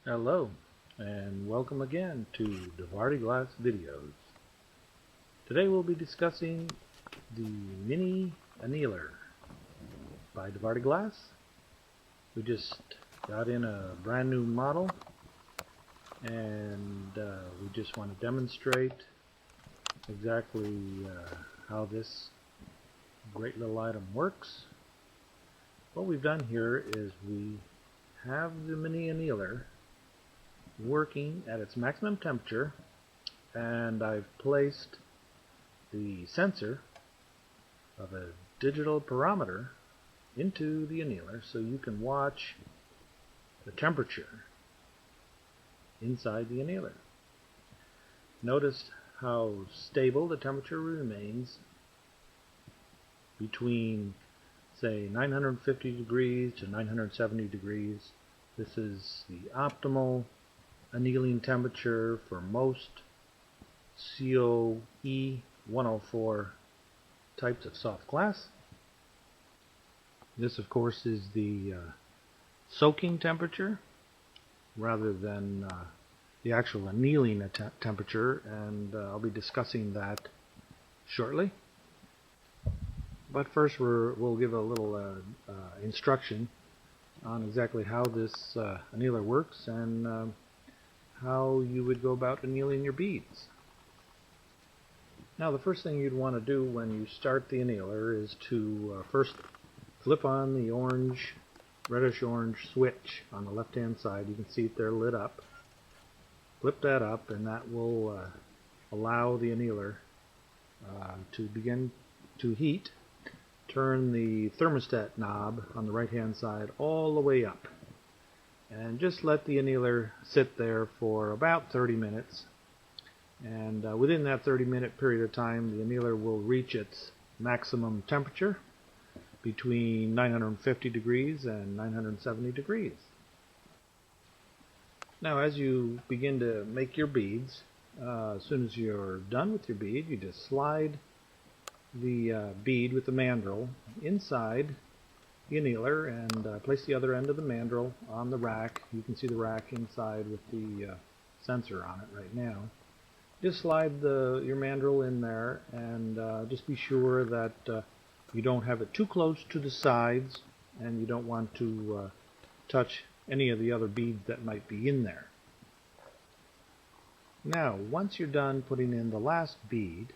Hello, and welcome again to Devardi Glass videos. Today we'll be discussing the Mini Annealer by Devardi Glass. We just got in a brand new model, and we just want to demonstrate exactly how this great little item works. What we've done here is we have the Mini Annealer working at its maximum temperature, and I've placed the sensor of a digital pyrometer into the annealer so you can watch the temperature inside the annealer. Notice how stable the temperature remains between, say, 950 degrees to 970 degrees. This is the optimal annealing temperature for most COE 104 types of soft glass. This, of course, is the soaking temperature rather than the actual annealing temperature, and I'll be discussing that shortly. But first we'll give a little instruction on exactly how this annealer works and how you would go about annealing your beads. Now, the first thing you'd want to do when you start the annealer is to first flip on the reddish orange switch on the left hand side. You can see it there lit up. Flip that up, and that will allow the annealer to begin to heat. Turn the thermostat knob on the right hand side all the way up, and just let the annealer sit there for about 30 minutes. And within that 30-minute period of time, the annealer will reach its maximum temperature between 950 degrees and 970 degrees. Now, as you begin to make your beads, as soon as you're done with your bead, you just slide the bead with the mandrel inside the annealer and place the other end of the mandrel on the rack. You can see the rack inside with the sensor on it right now. Just slide your mandrel in there, and just be sure that you don't have it too close to the sides, and you don't want to touch any of the other beads that might be in there. Now, once you're done putting in the last bead,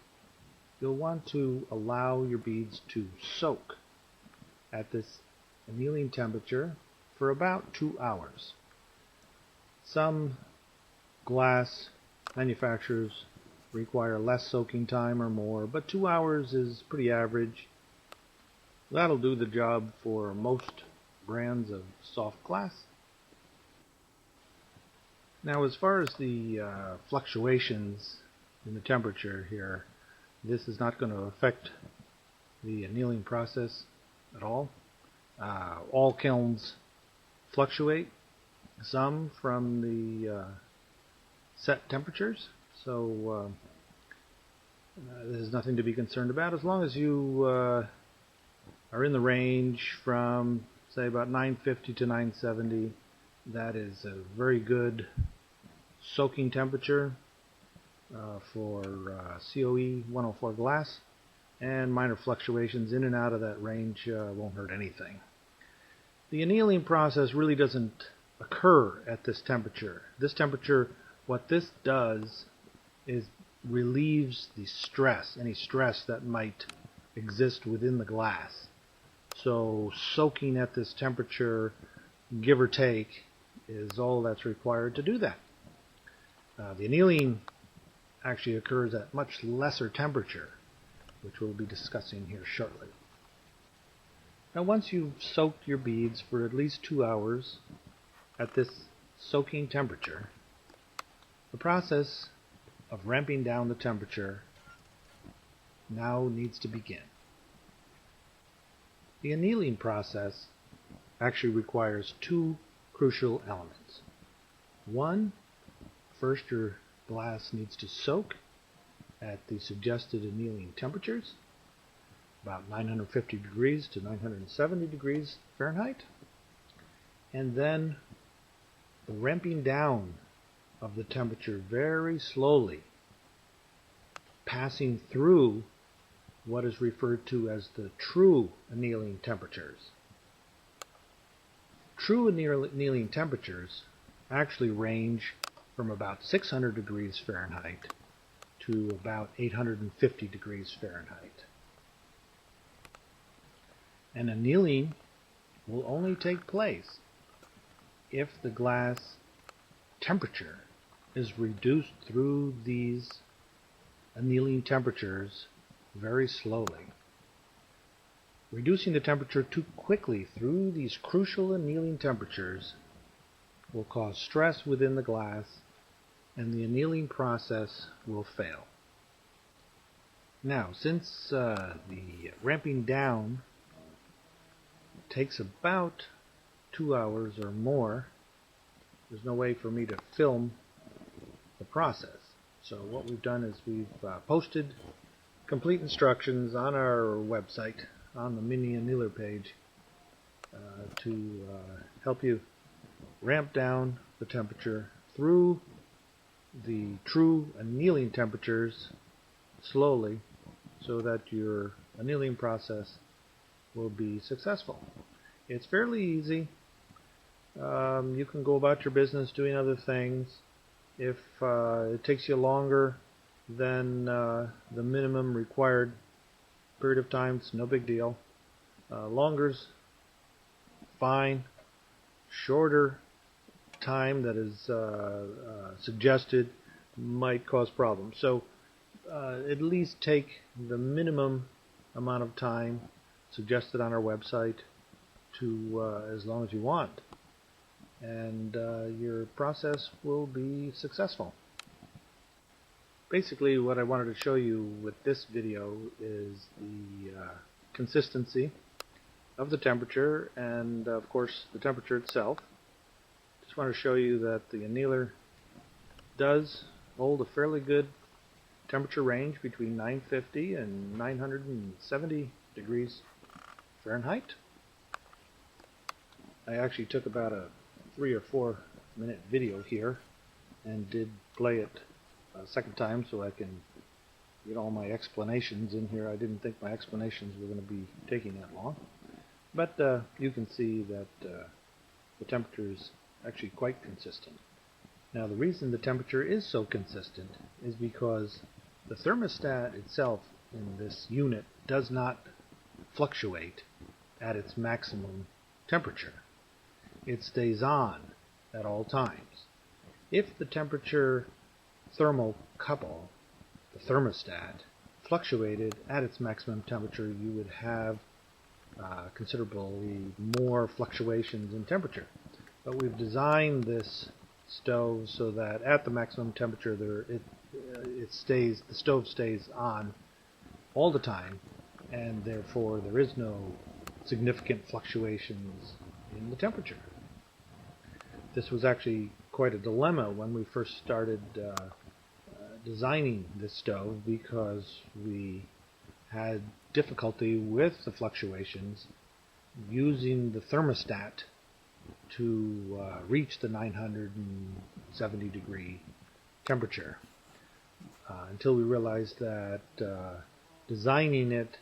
you'll want to allow your beads to soak at this annealing temperature for about 2 hours. Some glass manufacturers require less soaking time or more, but 2 hours is pretty average. That'll do the job for most brands of soft glass. Now, as far as the fluctuations in the temperature here, this is not going to affect the annealing process at all. All kilns fluctuate, some from the set temperatures, so there's nothing to be concerned about as long as you are in the range from, say, about 950 to 970. That is a very good soaking temperature for COE 104 glass, and minor fluctuations in and out of that range won't hurt anything. The annealing process really doesn't occur at this temperature. This temperature, what this does is relieves the stress, any stress that might exist within the glass. So soaking at this temperature, give or take, is all that's required to do that. The annealing actually occurs at much lesser temperature, which we'll be discussing here shortly. Now, once you've soaked your beads for at least 2 hours at this soaking temperature, the process of ramping down the temperature now needs to begin. The annealing process actually requires two crucial elements. One, first your glass needs to soak at the suggested annealing temperatures, about 950 degrees to 970 degrees Fahrenheit. And then the ramping down of the temperature very slowly, passing through what is referred to as the true annealing temperatures. True annealing temperatures actually range from about 600 degrees Fahrenheit to about 850 degrees Fahrenheit. And annealing will only take place if the glass temperature is reduced through these annealing temperatures very slowly. Reducing the temperature too quickly through these crucial annealing temperatures will cause stress within the glass, and the annealing process will fail. Now, since the ramping down takes about 2 hours or more, there's no way for me to film the process. So what we've done is we've posted complete instructions on our website, on the Mini Annealer page, to help you ramp down the temperature through the true annealing temperatures slowly so that your annealing process will be successful. It's fairly easy. You can go about your business doing other things. If it takes you longer than the minimum required period of time, it's no big deal. Longer's fine. Shorter time that is suggested might cause problems. So at least take the minimum amount of time suggested on our website to as long as you want, and your process will be successful. Basically, what I wanted to show you with this video is the consistency of the temperature and, of course, the temperature itself. Just want to show you that the annealer does hold a fairly good temperature range between 950 and 970 degrees Fahrenheit. I actually took about a 3 or 4 minute video here and did play it a second time so I can get all my explanations in here. I didn't think my explanations were going to be taking that long, but you can see that the temperature is actually quite consistent. Now, the reason the temperature is so consistent is because the thermostat itself in this unit does not fluctuate at its maximum temperature. It stays on at all times. If the temperature thermocouple, the thermostat, fluctuated at its maximum temperature, you would have considerably more fluctuations in temperature. But we've designed this stove so that at the maximum temperature the stove stays on all the time, and therefore there is no significant fluctuations in the temperature. This was actually quite a dilemma when we first started designing this stove, because we had difficulty with the fluctuations using the thermostat to reach the 970 degree temperature, until we realized that designing it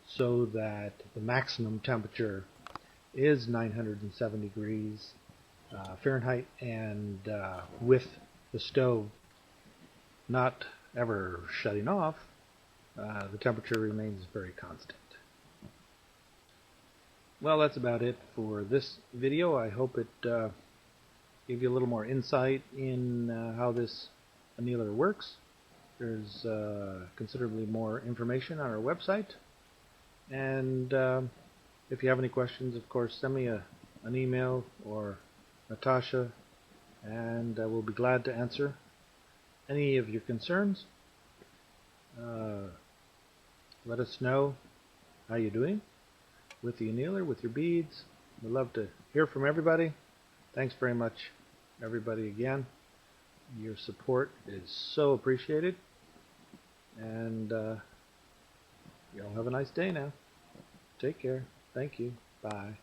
so that the maximum temperature is 970 degrees Fahrenheit, and with the stove not ever shutting off, the temperature remains very constant. Well, that's about it for this video. I hope it gave you a little more insight in how this annealer works. There's considerably more information on our website, and if you have any questions, of course, send me an email or Natasha, and we'll be glad to answer any of your concerns. Let us know how you're doing with the annealer, with your beads. We'd love to hear from everybody. Thanks very much, everybody, again. Your support is so appreciated, and y'all have a nice day now. Take care. Thank you. Bye.